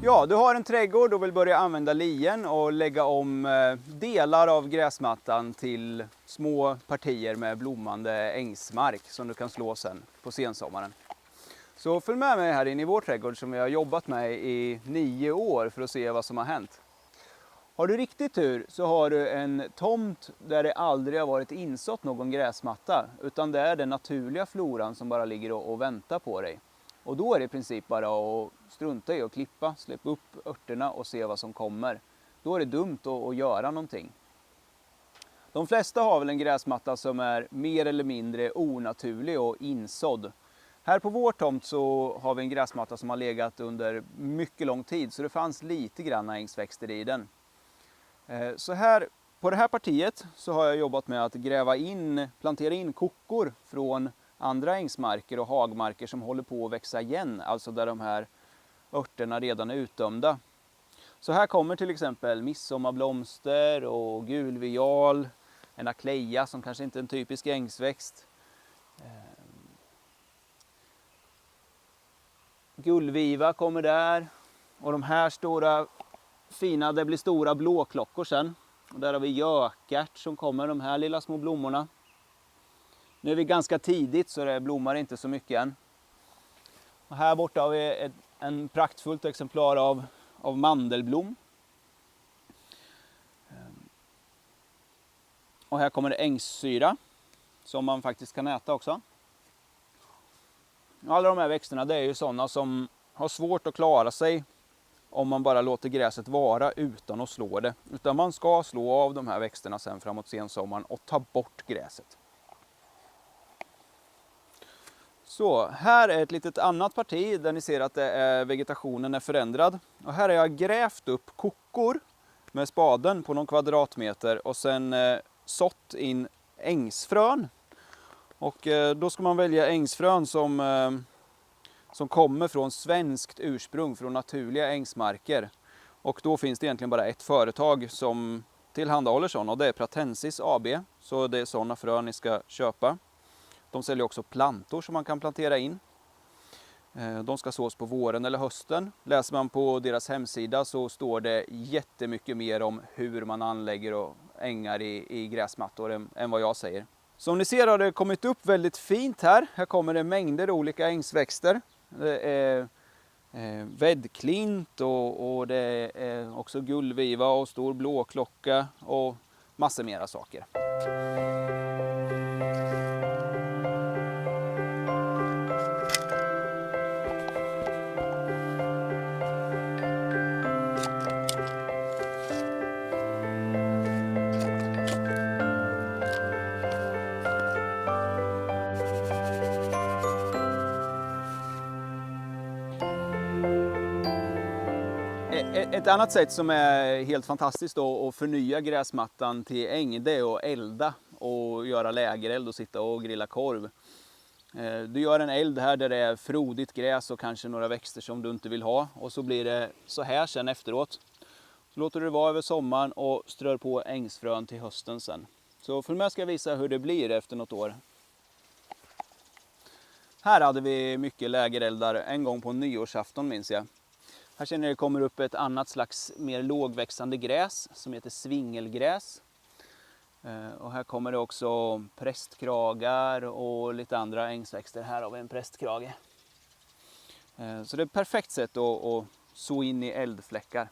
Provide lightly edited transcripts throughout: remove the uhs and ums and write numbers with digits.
Ja, du har en trädgård och vill börja använda lien och lägga om delar av gräsmattan till små partier med blommande ängsmark som du kan slå sen på sensommaren. Så följ med mig här inne i vår trädgård som vi har jobbat med i 9 år för att se vad som har hänt. Har du riktigt tur så har du en tomt där det aldrig har varit insått någon gräsmatta, utan det är den naturliga floran som bara ligger och väntar på dig. Och då är det i princip bara att strunta i att klippa, släppa upp örterna och se vad som kommer. Då är det dumt att göra någonting. De flesta har väl en gräsmatta som är mer eller mindre onaturlig och insådd. Här på vår tomt så har vi en gräsmatta som har legat under mycket lång tid, så det fanns lite grann ängsväxter i den. Så här, på det här partiet så har jag jobbat med att plantera in kockor från andra ängsmarker och hagmarker som håller på att växa igen, alltså där de här örterna redan är utdömda. Så här kommer till exempel midsommarblomster och gulvial, en akleja som kanske inte är en typisk ängsväxt. Gullviva kommer där, och de här stora fina, det blir stora blåklockor sen. Och där har vi gökärt som kommer, de här lilla små blommorna. Nu är vi ganska tidigt så det blommar inte så mycket än. Och här borta har vi en praktfullt exemplar av mandelblom. Och här kommer det ängssyra som man faktiskt kan äta också. Alla de här växterna, det är ju sådana som har svårt att klara sig om man bara låter gräset vara utan att slå det. Utan man ska slå av de här växterna sen framåt sensommaren och ta bort gräset. Så här är ett litet annat parti där ni ser att vegetationen är förändrad. Och här har jag grävt upp kockor med spaden på någon kvadratmeter och sen sått in ängsfrön. Och då ska man välja ängsfrön som kommer från svenskt ursprung, från naturliga ängsmarker. Och då finns det egentligen bara ett företag som tillhandahåller sådana, och det är Pratensis AB. Så det är sådana frön ni ska köpa. De säljer också plantor som man kan plantera in. De ska sås på våren eller hösten. Läser man på deras hemsida så står det jättemycket mer om hur man anlägger ängar i gräsmattor än vad jag säger. Som ni ser har det kommit upp väldigt fint här. Här kommer det mängder olika ängsväxter. Det är väddklint och det är också gullviva och stor blåklocka och massor mera saker. Ett annat sätt som är helt fantastiskt att förnya gräsmattan till äng, det är att elda och göra lägereld och sitta och grilla korv. Du gör en eld här där det är frodigt gräs och kanske några växter som du inte vill ha, och så blir det så här sen efteråt. Så låter du det vara över sommaren och strör på ängsfrön till hösten sen. Så för mig ska jag visa hur det blir efter något år. Här hade vi mycket lägereldar en gång på nyårsafton, minns jag. Här ser ni det kommer upp ett annat slags mer lågväxande gräs som heter svingelgräs. Och här kommer det också prästkragar och lite andra ängsväxter. Här har vi en prästkrage. Så det är ett perfekt sätt att så in i eldfläckar.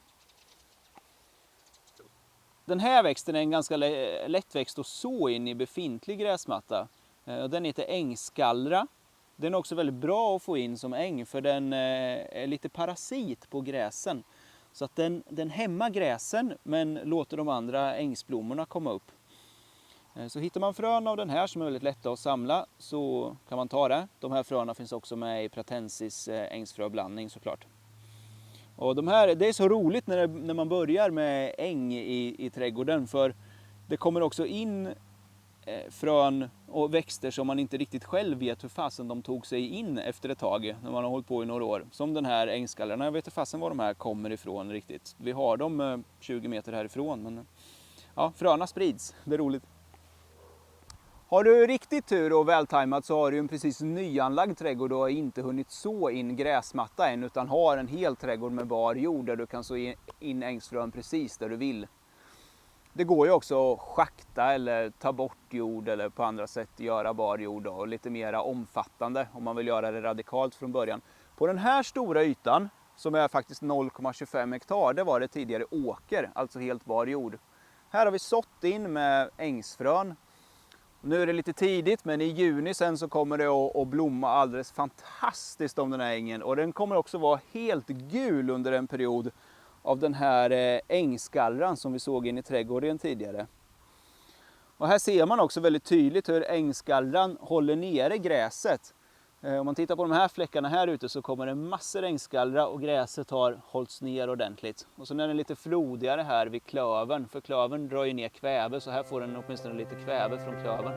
Den här växten är en ganska lätt växt att så in i befintlig gräsmatta. Den heter ängskallra. Den är också väldigt bra att få in som äng, för den är lite parasit på gräsen. Så att den hämmar gräsen men låter de andra ängsblommorna komma upp. Så hittar man frön av den här som är väldigt lätta att samla så kan man ta det. De här fröna finns också med i Pratensis ängsfröblandning såklart. Och det är så roligt när man börjar med äng i trädgården, för det kommer också in frön och växter som man inte riktigt själv vet hur fasen de tog sig in efter ett tag när man har hållit på i några år. Som den här ängskallarna, jag vet inte fasen var de här kommer ifrån riktigt. Vi har dem 20 meter härifrån, men ja, fröna sprids, det är roligt. Har du riktigt tur och vältajmat så har du en precis nyanlagd trädgård och har inte hunnit så in gräsmatta än, utan har en hel trädgård med bar jord där du kan så in ängsfrön precis där du vill. Det går ju också att schakta eller ta bort jord eller på andra sätt göra bar jord och lite mera omfattande om man vill göra det radikalt från början. På den här stora ytan som är faktiskt 0,25 hektar, det var det tidigare åker, alltså helt bar jord. Här har vi sått in med ängsfrön. Nu är det lite tidigt, men i juni sen så kommer det att blomma alldeles fantastiskt om den här ängen. Och den kommer också vara helt gul under en period av den här ängsgallran som vi såg in i trädgården tidigare. Och här ser man också väldigt tydligt hur ängsgallran håller nere gräset. Om man tittar på de här fläckarna här ute så kommer det massor ängsgallra och gräset har hållits ner ordentligt. Och så är den lite flodigare här vid klövern, för klövern drar ju ner kväve, så här får den åtminstone lite kväve från klövern.